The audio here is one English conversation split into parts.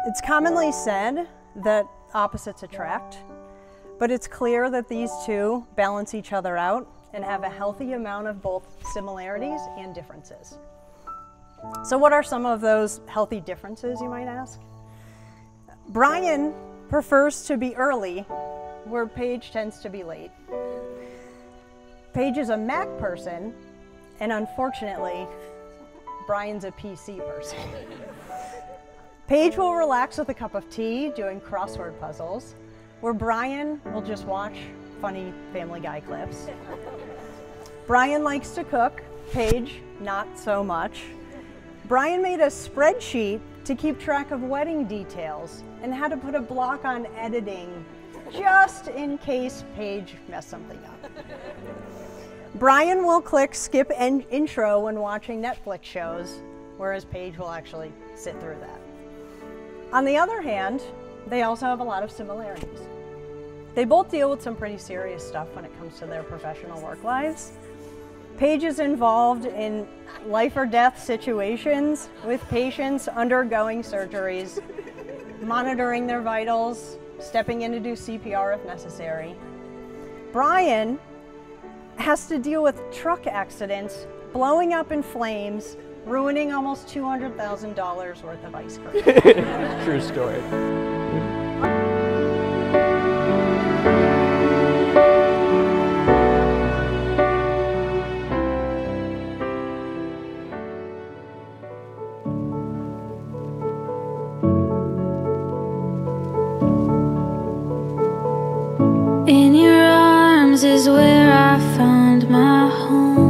It's commonly said that opposites attract, but it's clear that these two balance each other out and have a healthy amount of both similarities and differences. So what are some of those healthy differences, you might ask? Brian prefers to be early, where Paige tends to be late. Paige is a Mac person, and unfortunately, Brian's a PC person. Paige will relax with a cup of tea doing crossword puzzles, where Brian will just watch funny Family Guy clips. Brian likes to cook, Paige not so much. Brian made a spreadsheet to keep track of wedding details and had to put a block on editing just in case Paige messed something up. Brian will click skip intro when watching Netflix shows, whereas Paige will actually sit through that. On the other hand, they also have a lot of similarities. They both deal with some pretty serious stuff when it comes to their professional work lives. Paige is involved in life or death situations with patients undergoing surgeries, monitoring their vitals, stepping in to do CPR if necessary. Brian has to deal with truck accidents, blowing up in flames, ruining almost $200,000 worth of ice cream. True story. In your arms is where I found my home.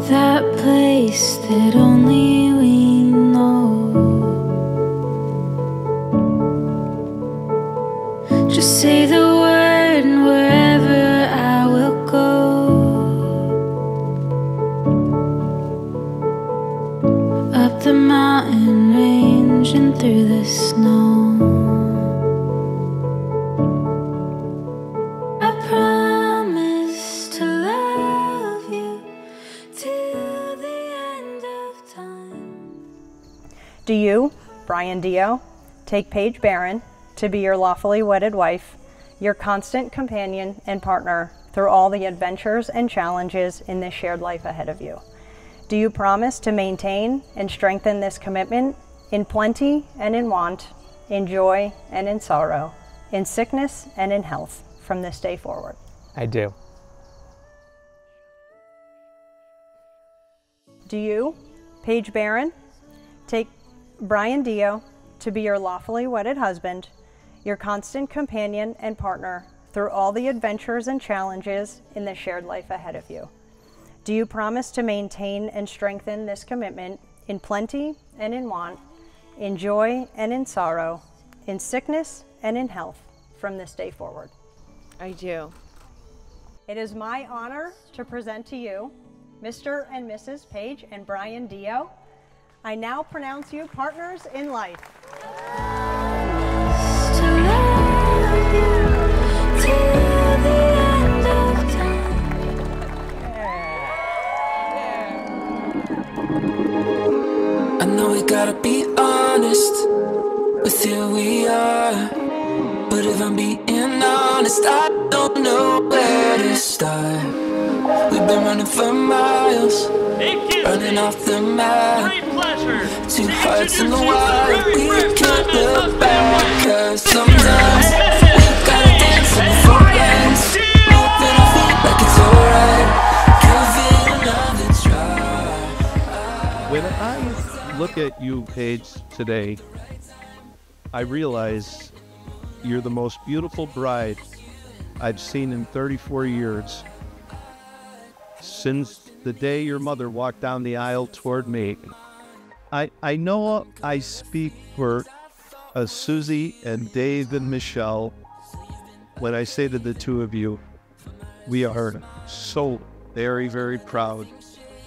That place that only we know. Just say the word and wherever I will go. Up the mountain range and through the snow. Do you, Brian Dio, take Paige Barron to be your lawfully wedded wife, your constant companion and partner through all the adventures and challenges in this shared life ahead of you? Do you promise to maintain and strengthen this commitment in plenty and in want, in joy and in sorrow, in sickness and in health from this day forward? I do. Do you, Paige Barron, take Brian Dio to be your lawfully wedded husband, your constant companion and partner through all the adventures and challenges in the shared life ahead of you? Do you promise to maintain and strengthen this commitment in plenty and in want, in joy and in sorrow, in sickness and in health from this day forward? I do. It is my honor to present to you Mr. and Mrs. Paige and Brian Dio. I now pronounce you partners in life. I know we gotta be honest with who we are, but if I'm being honest, I don't know where to start. We've been running for miles, running off the map. Two hearts in the wild, we can't look back. Cause sometimes we gotta dance in the forest, moving our feet like it's alright. Give it another try. When I look at you, Paige, today, I realize you're the most beautiful bride I've seen in 34 years. Since the day your mother walked down the aisle toward me. I know I speak for Susie and Dave and Michelle when I say to the two of you, we are so very, very proud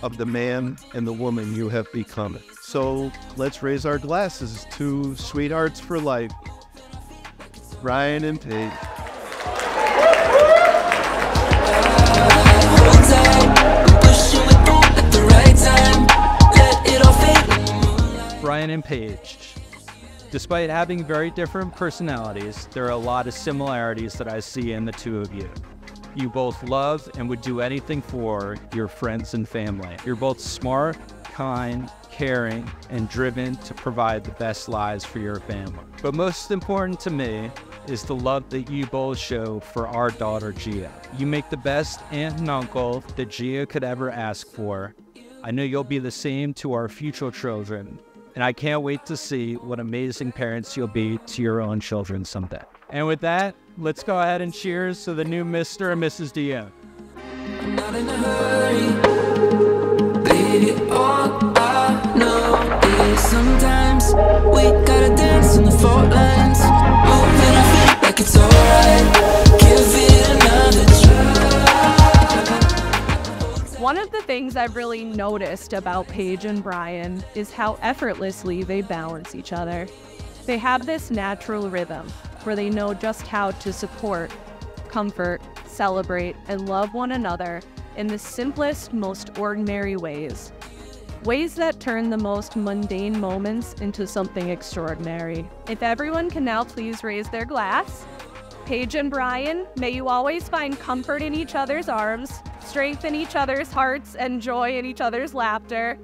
of the man and the woman you have become. So let's raise our glasses to sweethearts for life, Brian and Paige. Push you at the right time. Let it all Brian and Paige. Despite having very different personalities, there are a lot of similarities that I see in the two of you. You both love and would do anything for your friends and family. You're both smart, kind, caring, and driven to provide the best lives for your family. But most important to me is the love that you both show for our daughter, Gia. You make the best aunt and uncle that Gia could ever ask for. I know you'll be the same to our future children, and I can't wait to see what amazing parents you'll be to your own children someday. And with that, let's go ahead and cheers to the new Mr. and Mrs. Dion. I'm not in a hurry, baby, all I know is sometimes we gotta dance on the fault lines, moving our feet like it's alright, give it another try. One of the things I've really noticed about Paige and Brian is how effortlessly they balance each other. They have this natural rhythm where they know just how to support, comfort, celebrate, and love one another in the simplest, most ordinary ways. Ways that turn the most mundane moments into something extraordinary. If everyone can now please raise their glass. Paige and Brian, may you always find comfort in each other's arms, strength in each other's hearts, and joy in each other's laughter.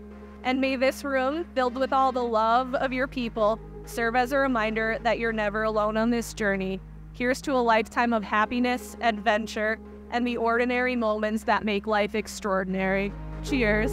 And may this room, filled with all the love of your people, serve as a reminder that you're never alone on this journey. Here's to a lifetime of happiness, adventure, and the ordinary moments that make life extraordinary. Cheers.